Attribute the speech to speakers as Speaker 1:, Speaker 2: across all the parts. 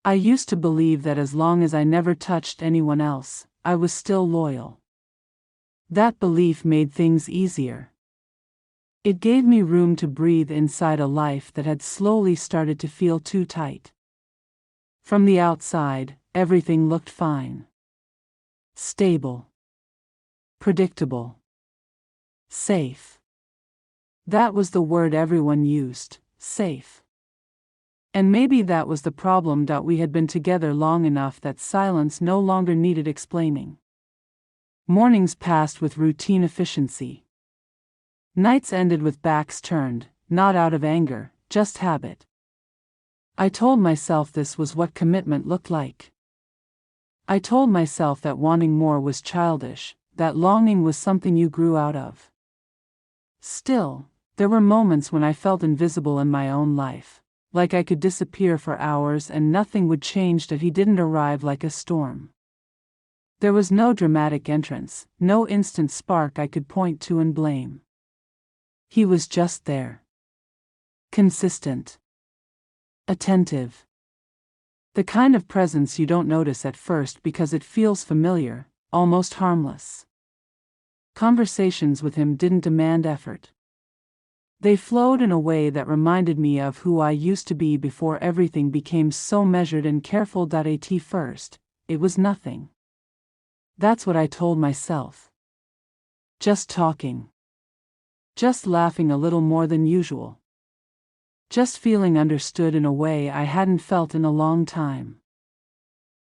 Speaker 1: I used to believe that as long as I never touched anyone else, I was still loyal. That belief made things easier. It gave me room to breathe inside a life that had slowly started to feel too tight. From the outside, everything looked fine. Stable. Predictable. Safe. That was the word everyone used, safe. And maybe that was the problem. We had been together long enough that silence no longer needed explaining. Mornings passed with routine efficiency. Nights ended with backs turned, not out of anger, just habit. I told myself this was what commitment looked like. I told myself that wanting more was childish, that longing was something you grew out of. Still, there were moments when I felt invisible in my own life, like I could disappear for hours and nothing would change, that he didn't arrive like a storm. There was no dramatic entrance, no instant spark I could point to and blame. He was just there. Consistent. Attentive. The kind of presence you don't notice at first because it feels familiar, almost harmless. Conversations with him didn't demand effort. They flowed in a way that reminded me of who I used to be before everything became so measured and careful. At first, it was nothing. That's what I told myself. Just talking. Just laughing a little more than usual. Just feeling understood in a way I hadn't felt in a long time.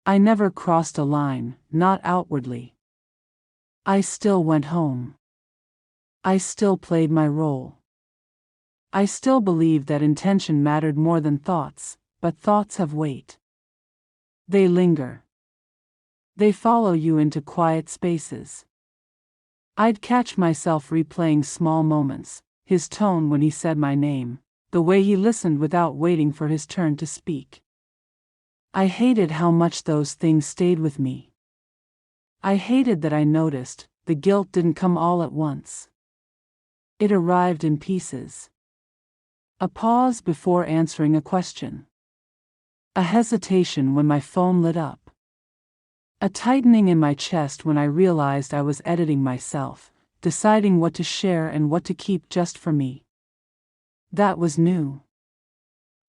Speaker 1: I never crossed a line, not outwardly. I still went home. I still played my role. I still believed that intention mattered more than thoughts, but thoughts have weight. They linger. They follow you into quiet spaces. I'd catch myself replaying small moments, his tone when he said my name, the way he listened without waiting for his turn to speak. I hated how much those things stayed with me. I hated that I noticed the guilt didn't come all at once. It arrived in pieces. A pause before answering a question. A hesitation when my phone lit up. A tightening in my chest when I realized I was editing myself, deciding what to share and what to keep just for me. That was new.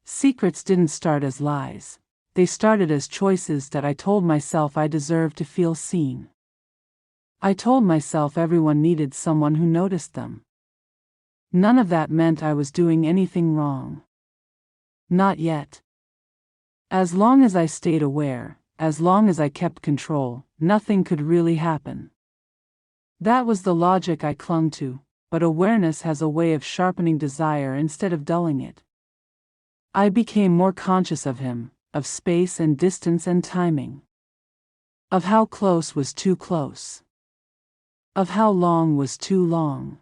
Speaker 1: Secrets didn't start as lies. They started as choices that I told myself I deserved to feel seen. I told myself everyone needed someone who noticed them. None of that meant I was doing anything wrong. Not yet. As long as I stayed aware, as long as I kept control, nothing could really happen. That was the logic I clung to, but awareness has a way of sharpening desire instead of dulling it. I became more conscious of him, of space and distance and timing. Of how close was too close. Of how long was too long.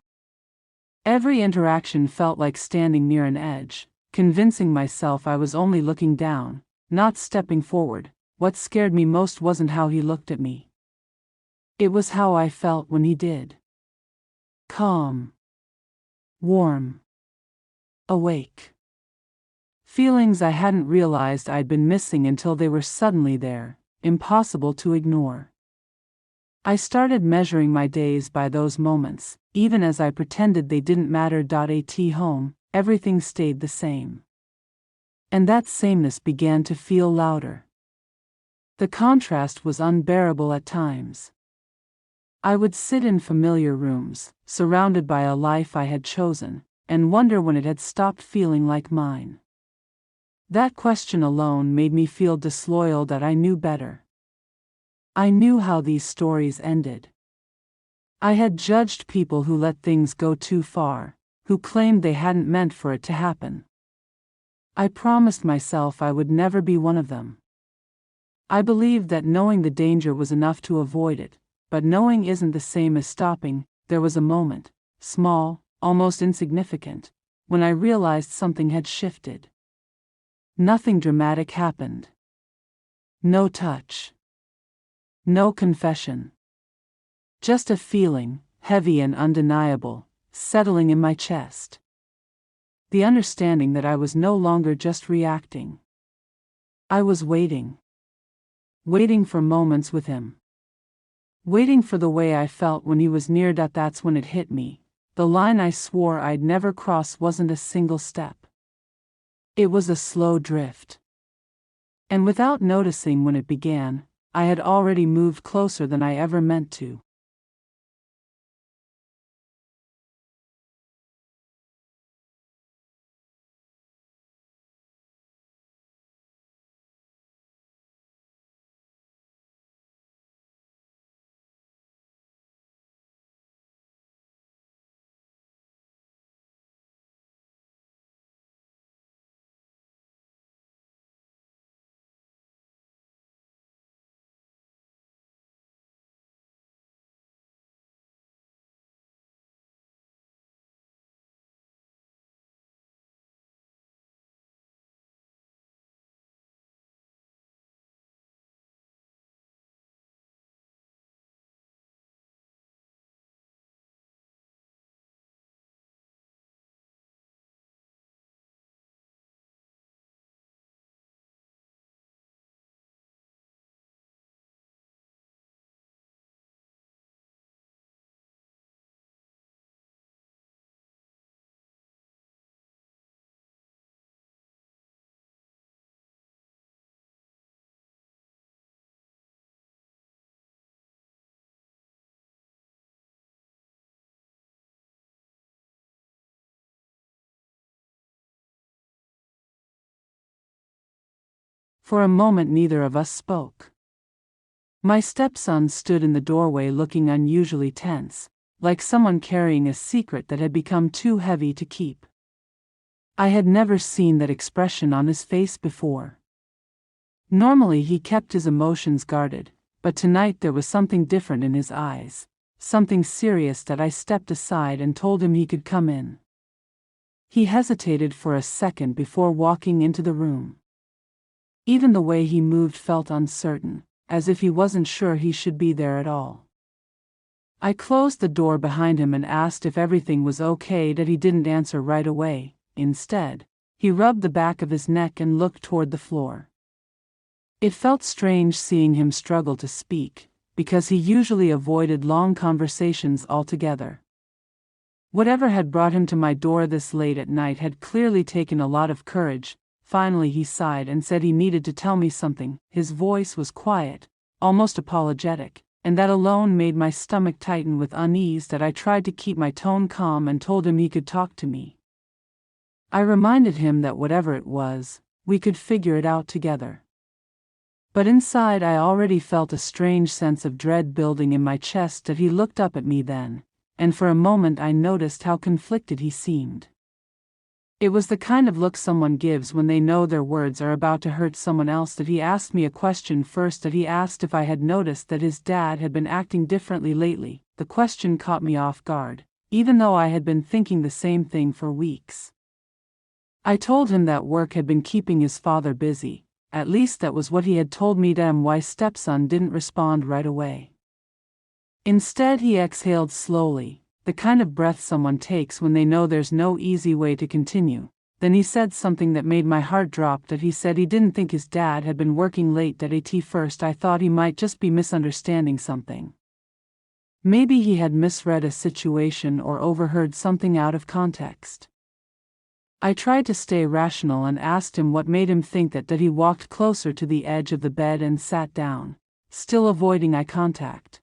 Speaker 1: Every interaction felt like standing near an edge, convincing myself I was only looking down, not stepping forward. What scared me most wasn't how he looked at me. It was how I felt when he did. Calm. Warm. Awake. Feelings I hadn't realized I'd been missing until they were suddenly there, impossible to ignore. I started measuring my days by those moments, even as I pretended they didn't matter. At home, everything stayed the same. And that sameness began to feel louder. The contrast was unbearable at times. I would sit in familiar rooms, surrounded by a life I had chosen, and wonder when it had stopped feeling like mine. That question alone made me feel disloyal. That I knew better. I knew how these stories ended. I had judged people who let things go too far, who claimed they hadn't meant for it to happen. I promised myself I would never be one of them. I believed that knowing the danger was enough to avoid it, but knowing isn't the same as stopping. There was a moment, small, almost insignificant, when I realized something had shifted. Nothing dramatic happened. No touch. No confession. Just a feeling, heavy and undeniable, settling in my chest. The understanding that I was no longer just reacting. I was waiting. Waiting for moments with him. Waiting for the way I felt when he was near. That's when it hit me. The line I swore I'd never cross wasn't a single step. It was a slow drift. And without noticing when it began, I had already moved closer than I ever meant to. For a moment neither of us spoke. My stepson stood in the doorway looking unusually tense, like someone carrying a secret that had become too heavy to keep. I had never seen that expression on his face before. Normally he kept his emotions guarded, but tonight there was something different in his eyes, something serious. That I stepped aside and told him he could come in. He hesitated for a second before walking into the room. Even the way he moved felt uncertain, as if he wasn't sure he should be there at all. I closed the door behind him and asked if everything was okay. That he didn't answer right away. Instead, he rubbed the back of his neck and looked toward the floor. It felt strange seeing him struggle to speak, because he usually avoided long conversations altogether. Whatever had brought him to my door this late at night had clearly taken a lot of courage. Finally he sighed and said he needed to tell me something. His voice was quiet, almost apologetic, and that alone made my stomach tighten with unease. That I tried to keep my tone calm and told him he could talk to me. I reminded him that whatever it was, we could figure it out together. But inside I already felt a strange sense of dread building in my chest. That he looked up at me then, and for a moment I noticed how conflicted he seemed. It was the kind of look someone gives when they know their words are about to hurt someone else. That he asked me a question first. That he asked if I had noticed that his dad had been acting differently lately. The question caught me off guard, even though I had been thinking the same thing for weeks. I told him that work had been keeping his father busy. At least that was what he had told me. My stepson didn't respond right away. Instead he exhaled slowly, the kind of breath someone takes when they know there's no easy way to continue. Then he said something that made my heart drop. That he said he didn't think his dad had been working late. At first I thought he might just be misunderstanding something. Maybe he had misread a situation or overheard something out of context. I tried to stay rational and asked him what made him think that. He walked closer to the edge of the bed and sat down, still avoiding eye contact.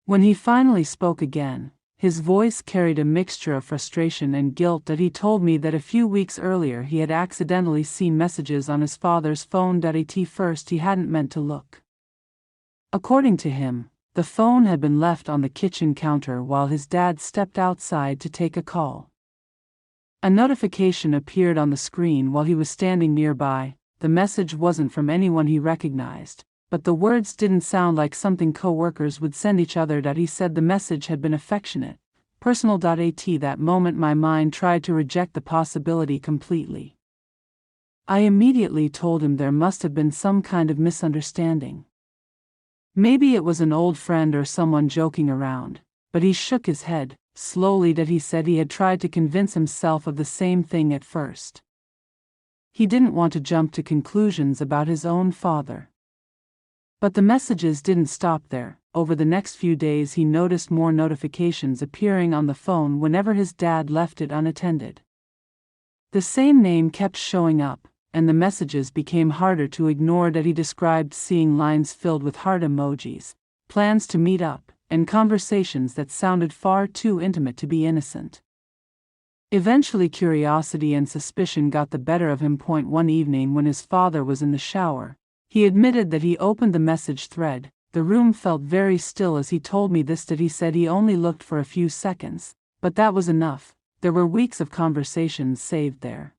Speaker 1: When he finally spoke again, his voice carried a mixture of frustration and guilt. That he told me that a few weeks earlier he had accidentally seen messages on his father's phone. At first he hadn't meant to look. According to him, the phone had been left on the kitchen counter while his dad stepped outside to take a call. A notification appeared on the screen while he was standing nearby. The message wasn't from anyone he recognized, but the words didn't sound like something co-workers would send each other. He said the message had been affectionate, personal. At that moment my mind tried to reject the possibility completely. I immediately told him there must have been some kind of misunderstanding. Maybe it was an old friend or someone joking around, but he shook his head, slowly. He said he had tried to convince himself of the same thing at first. He didn't want to jump to conclusions about his own father. But the messages didn't stop there. Over the next few days he noticed more notifications appearing on the phone whenever his dad left it unattended. The same name kept showing up, and the messages became harder to ignore. That he described seeing lines filled with heart emojis, plans to meet up, and conversations that sounded far too intimate to be innocent. Eventually curiosity and suspicion got the better of him. One evening when his father was in the shower, he admitted that he opened the message thread. The room felt very still as he told me this. That he said he only looked for a few seconds, but that was enough. There were weeks of conversations saved there.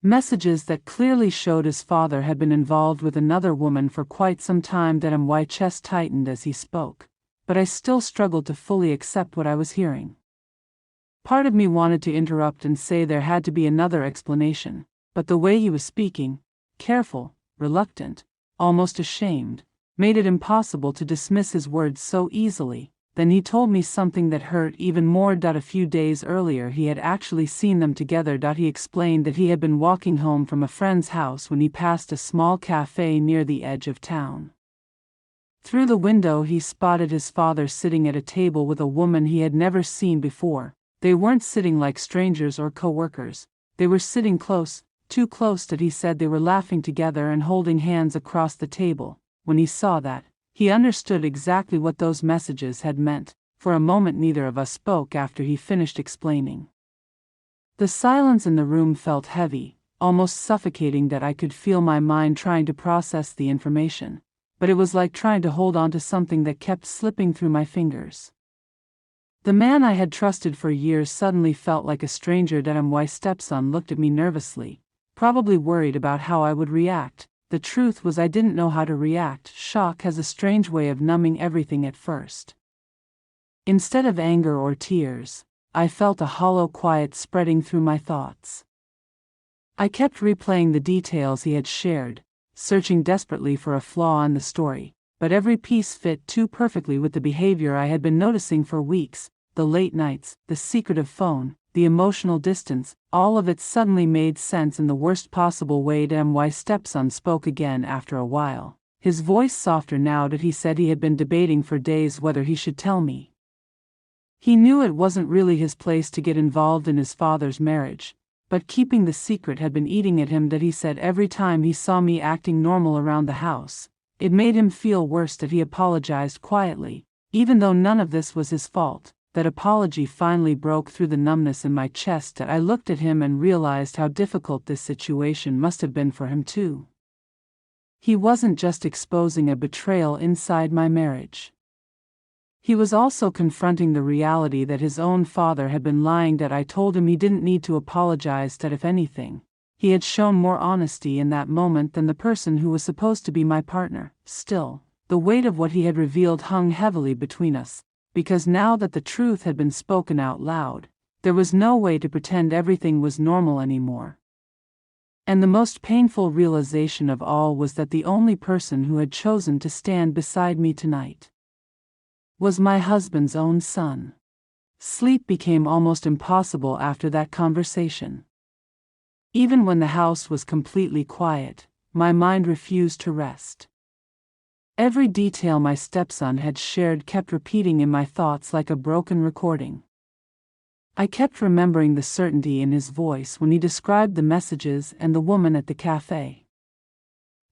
Speaker 1: Messages that clearly showed his father had been involved with another woman for quite some time. That my chest tightened as he spoke, but I still struggled to fully accept what I was hearing. Part of me wanted to interrupt and say there had to be another explanation, but the way he was speaking, careful, reluctant, almost ashamed, made it impossible to dismiss his words so easily. Then he told me something that hurt even more. A few days earlier he had actually seen them together. He explained that he had been walking home from a friend's house when he passed a small cafe near the edge of town. Through the window he spotted his father sitting at a table with a woman he had never seen before. They weren't sitting like strangers or co-workers. They were sitting close, too close. That he said they were laughing together and holding hands across the table. When he saw that, he understood exactly what those messages had meant. For a moment neither of us spoke after he finished explaining. The silence in the room felt heavy, almost suffocating. That I could feel my mind trying to process the information, but it was like trying to hold on to something that kept slipping through my fingers. The man I had trusted for years suddenly felt like a stranger. My stepson looked at me nervously, probably worried about how I would react. The truth was I didn't know how to react. Shock has a strange way of numbing everything at first. Instead of anger or tears, I felt a hollow quiet spreading through my thoughts. I kept replaying the details he had shared, searching desperately for a flaw in the story, but every piece fit too perfectly with the behavior I had been noticing for weeks. The late nights, the secretive phone, the emotional distance, all of it suddenly made sense in the worst possible way. My stepson spoke again after a while, his voice softer now. That he said he had been debating for days whether he should tell me. He knew it wasn't really his place to get involved in his father's marriage, but keeping the secret had been eating at him. That he said every time he saw me acting normal around the house, it made him feel worse. That he apologized quietly, even though none of this was his fault. That apology finally broke through the numbness in my chest. That I looked at him and realized how difficult this situation must have been for him too. He wasn't just exposing a betrayal inside my marriage. He was also confronting the reality that his own father had been lying. That I told him he didn't need to apologize. That if anything, he had shown more honesty in that moment than the person who was supposed to be my partner. Still, the weight of what he had revealed hung heavily between us, because now that the truth had been spoken out loud, there was no way to pretend everything was normal anymore. And the most painful realization of all was that the only person who had chosen to stand beside me tonight was my husband's own son. Sleep became almost impossible after that conversation. Even when the house was completely quiet, my mind refused to rest. Every detail my stepson had shared kept repeating in my thoughts like a broken recording. I kept remembering the certainty in his voice when he described the messages and the woman at the cafe.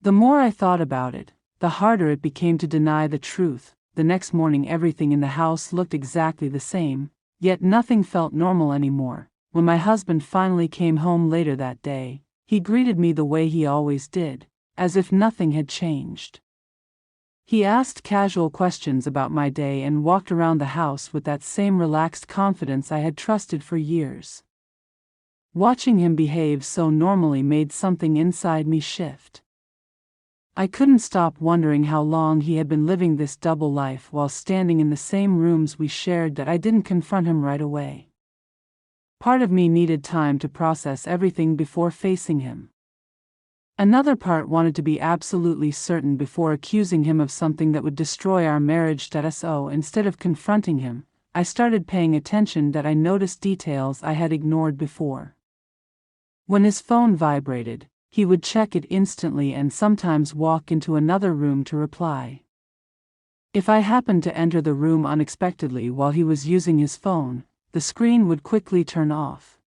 Speaker 1: The more I thought about it, the harder it became to deny the truth. The next morning everything in the house looked exactly the same, yet nothing felt normal anymore. When my husband finally came home later that day, he greeted me the way he always did, as if nothing had changed. He asked casual questions about my day and walked around the house with that same relaxed confidence I had trusted for years. Watching him behave so normally made something inside me shift. I couldn't stop wondering how long he had been living this double life while standing in the same rooms we shared. That I didn't confront him right away. Part of me needed time to process everything before facing him. Another part wanted to be absolutely certain before accusing him of something that would destroy our marriage. So instead of confronting him, I started paying attention. That I noticed details I had ignored before. When his phone vibrated, he would check it instantly and sometimes walk into another room to reply. If I happened to enter the room unexpectedly while he was using his phone, the screen would quickly turn off.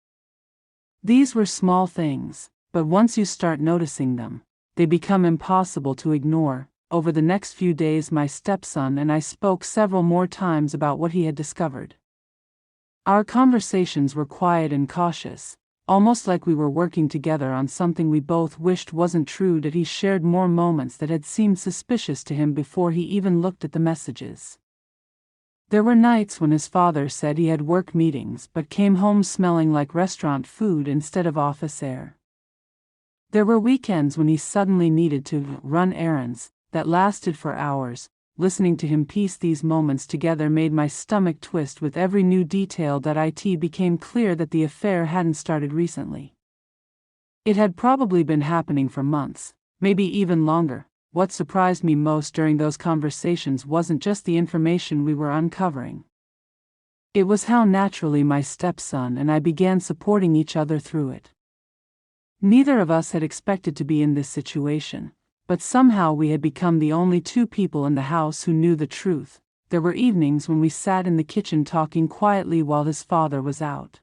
Speaker 1: These were small things, but once you start noticing them, they become impossible to ignore. Over the next few days, my stepson and I spoke several more times about what he had discovered. Our conversations were quiet and cautious, almost like we were working together on something we both wished wasn't true. That he shared more moments that had seemed suspicious to him before he even looked at the messages. There were nights when his father said he had work meetings but came home smelling like restaurant food instead of office air. There were weekends when he suddenly needed to run errands that lasted for hours. Listening to him piece these moments together made my stomach twist. With every new detail that it became clear that the affair hadn't started recently. It had probably been happening for months, maybe even longer. What surprised me most during those conversations wasn't just the information we were uncovering. It was how naturally my stepson and I began supporting each other through it. Neither of us had expected to be in this situation, but somehow we had become the only two people in the house who knew the truth. There were evenings when we sat in the kitchen talking quietly while his father was out.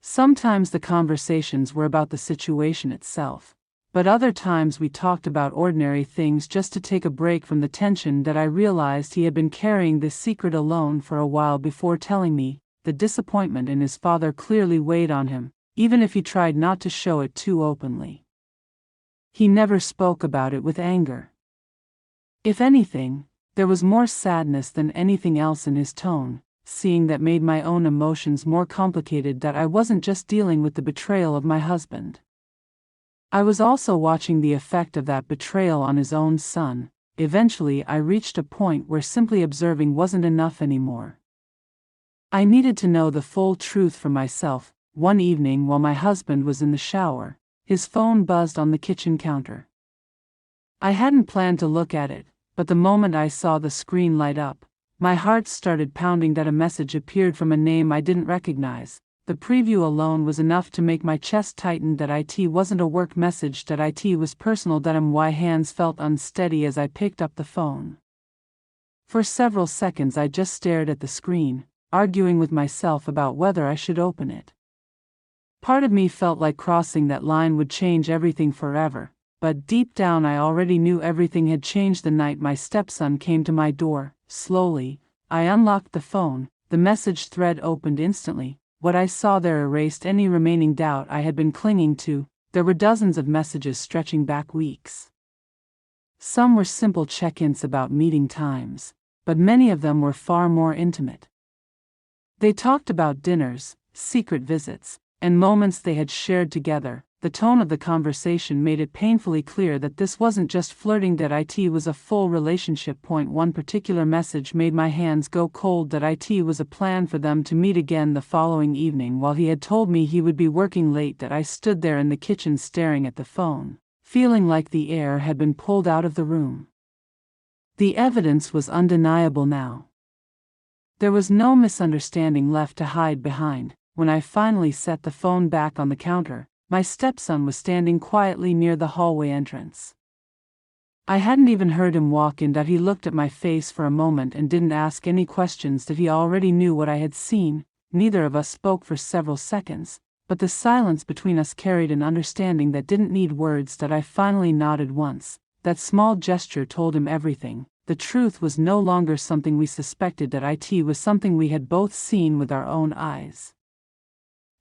Speaker 1: Sometimes the conversations were about the situation itself, but other times we talked about ordinary things just to take a break from the tension. That I realized he had been carrying this secret alone for a while before telling me. The disappointment in his father clearly weighed on him, even if he tried not to show it too openly. He never spoke about it with anger. If anything, there was more sadness than anything else in his tone. Seeing that made my own emotions more complicated. That I wasn't just dealing with the betrayal of my husband. I was also watching the effect of that betrayal on his own son. Eventually, I reached a point where simply observing wasn't enough anymore. I needed to know the full truth for myself. One evening while my husband was in the shower, his phone buzzed on the kitchen counter. I hadn't planned to look at it, but the moment I saw the screen light up, my heart started pounding. That a message appeared from a name I didn't recognize. The preview alone was enough to make my chest tighten. That it wasn't a work message. That it was personal. That my hands felt unsteady as I picked up the phone. For several seconds I just stared at the screen, arguing with myself about whether I should open it. Part of me felt like crossing that line would change everything forever, but deep down I already knew everything had changed the night my stepson came to my door. Slowly, I unlocked the phone. The message thread opened instantly. What I saw there erased any remaining doubt I had been clinging to. There were dozens of messages stretching back weeks. Some were simple check-ins about meeting times, but many of them were far more intimate. They talked about dinners, secret visits, and moments they had shared together. The tone of the conversation made it painfully clear that this wasn't just flirting. That it was a full relationship. One particular message made my hands go cold. That it was a plan for them to meet again the following evening. While he had told me he would be working late, that I stood there in the kitchen staring at the phone, feeling like the air had been pulled out of the room. The evidence was undeniable now. There was no misunderstanding left to hide behind. When I finally set the phone back on the counter, my stepson was standing quietly near the hallway entrance. I hadn't even heard him walk in. That he looked at my face for a moment and didn't ask any questions. That he already knew what I had seen. Neither of us spoke for several seconds, but the silence between us carried an understanding that didn't need words. That I finally nodded once. That small gesture told him everything. The truth was no longer something we suspected. That it was something we had both seen with our own eyes.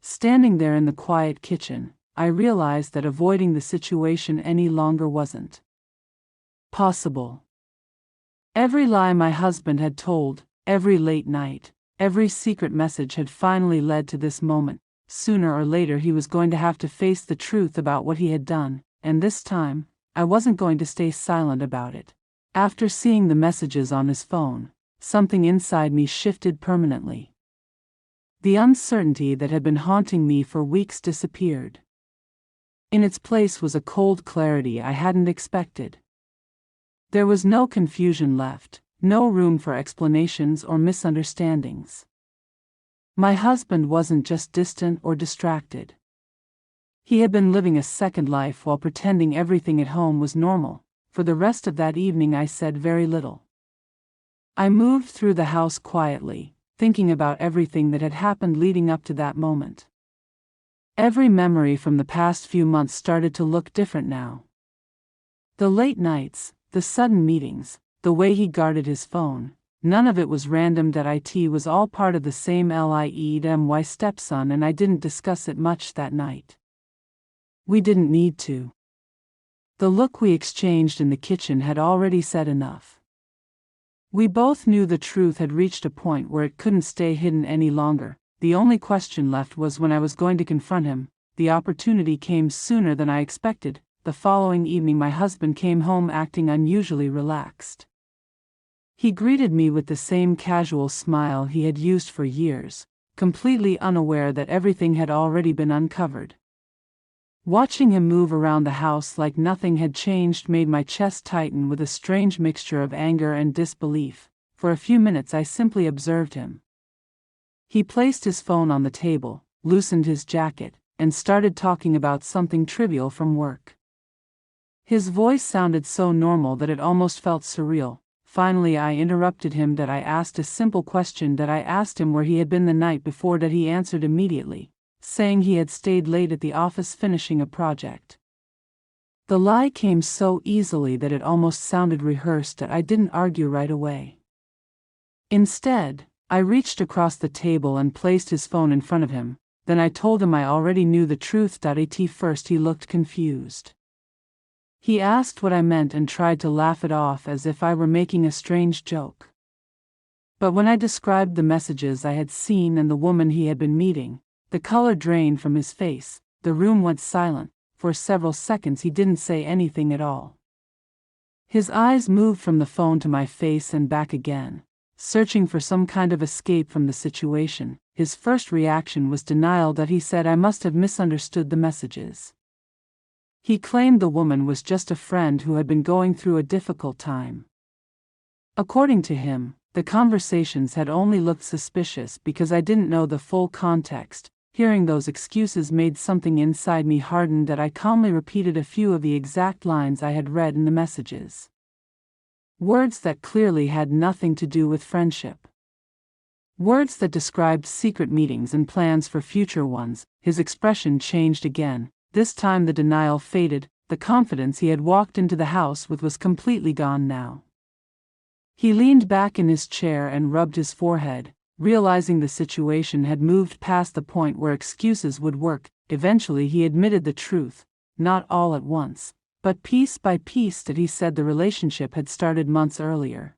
Speaker 1: Standing there in the quiet kitchen, I realized that avoiding the situation any longer wasn't possible. Every lie my husband had told, every late night, every secret message had finally led to this moment. Sooner or later he was going to have to face the truth about what he had done, and this time, I wasn't going to stay silent about it. After seeing the messages on his phone, something inside me shifted permanently. The uncertainty that had been haunting me for weeks disappeared. In its place was a cold clarity I hadn't expected. There was no confusion left, no room for explanations or misunderstandings. My husband wasn't just distant or distracted. He had been living a second life while pretending everything at home was normal. For the rest of that evening I said very little. I moved through the house quietly, thinking about everything that had happened leading up to that moment. Every memory from the past few months started to look different now. The late nights, the sudden meetings, the way he guarded his phone, none of it was random. It was all part of the same my stepson, and I didn't discuss it much that night. We didn't need to. The look we exchanged in the kitchen had already said enough. We both knew the truth had reached a point where it couldn't stay hidden any longer. The only question left was when I was going to confront him. The opportunity came sooner than I expected. The following evening my husband came home acting unusually relaxed. He greeted me with the same casual smile he had used for years, completely unaware that everything had already been uncovered. Watching him move around the house like nothing had changed made my chest tighten with a strange mixture of anger and disbelief. For a few minutes I simply observed him. He placed his phone on the table, loosened his jacket, and started talking about something trivial from work. His voice sounded so normal that it almost felt surreal. Finally I interrupted him. I asked a simple question. I asked him where he had been the night before. He answered immediately, saying he had stayed late at the office finishing a project. The lie came so easily that it almost sounded rehearsed. I didn't argue right away. Instead, I reached across the table and placed his phone in front of him. Then I told him I already knew the truth. At first he looked confused. He asked what I meant and tried to laugh it off as if I were making a strange joke. But when I described the messages I had seen and the woman he had been meeting, the color drained from his face. The room went silent. For several seconds he didn't say anything at all. His eyes moved from the phone to my face and back again, searching for some kind of escape from the situation. His first reaction was denial. He said I must have misunderstood the messages. He claimed the woman was just a friend who had been going through a difficult time. According to him, the conversations had only looked suspicious because I didn't know the full context. Hearing those excuses made something inside me harden. I calmly repeated a few of the exact lines I had read in the messages. Words that clearly had nothing to do with friendship. Words that described secret meetings and plans for future ones. His expression changed again. This time the denial faded. The confidence he had walked into the house with was completely gone now. He leaned back in his chair and rubbed his forehead, realizing the situation had moved past the point where excuses would work. Eventually he admitted the truth, not all at once, but piece by piece. He said the relationship had started months earlier.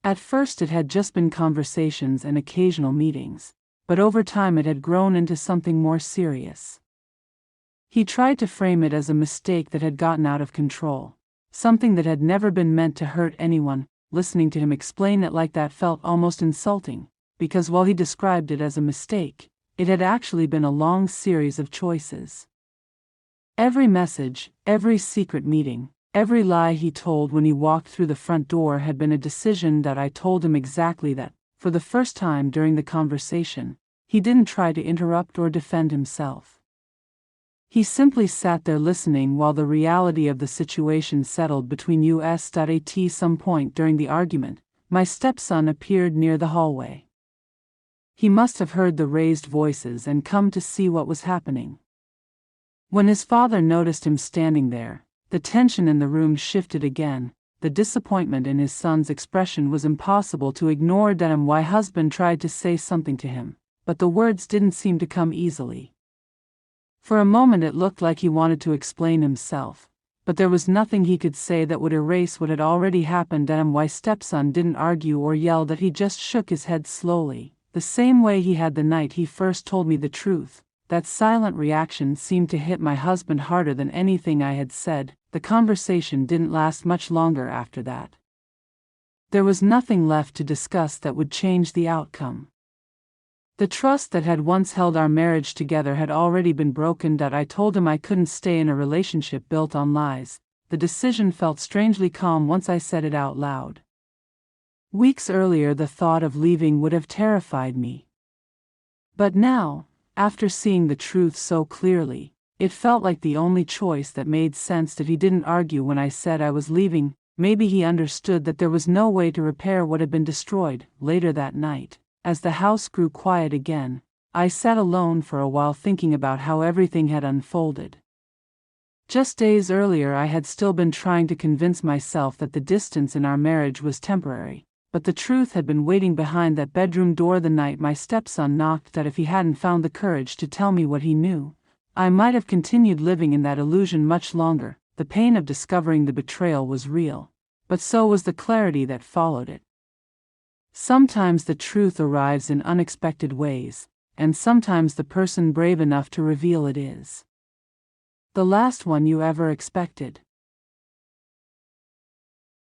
Speaker 1: At first it had just been conversations and occasional meetings, but over time it had grown into something more serious. He tried to frame it as a mistake that had gotten out of control, something that had never been meant to hurt anyone. Listening to him explain it like that felt almost insulting, because while he described it as a mistake, it had actually been a long series of choices. Every message, every secret meeting, every lie he told when he walked through the front door had been a decision. I told him exactly that. For the first time during the conversation, he didn't try to interrupt or defend himself. He simply sat there listening while the reality of the situation settled between us. At some point during the argument, my stepson appeared near the hallway. He must have heard the raised voices and come to see what was happening. When his father noticed him standing there, the tension in the room shifted again. The disappointment in his son's expression was impossible to ignore. My husband tried to say something to him, but the words didn't seem to come easily. For a moment it looked like he wanted to explain himself, but there was nothing he could say that would erase what had already happened. My stepson didn't argue or yell. He just shook his head slowly, the same way he had the night he first told me the truth. That silent reaction seemed to hit my husband harder than anything I had said. The conversation didn't last much longer after that. There was nothing left to discuss that would change the outcome. The trust that had once held our marriage together had already been broken. I told him I couldn't stay in a relationship built on lies. The decision felt strangely calm once I said it out loud. Weeks earlier the thought of leaving would have terrified me. But now, after seeing the truth so clearly, It felt like the only choice that made sense that he didn't argue when I said I was leaving. Maybe he understood that there was no way to repair what had been destroyed. Later that night, as the house grew quiet again, I sat alone for a while thinking about how everything had unfolded. Just days earlier I had still been trying to convince myself that the distance in our marriage was temporary, but the truth had been waiting behind that bedroom door the night my stepson knocked. That if he hadn't found the courage to tell me what he knew, I might have continued living in that illusion much longer. The pain of discovering the betrayal was real, but so was the clarity that followed it. Sometimes the truth arrives in unexpected ways, and sometimes the person brave enough to reveal it is the last one you ever expected.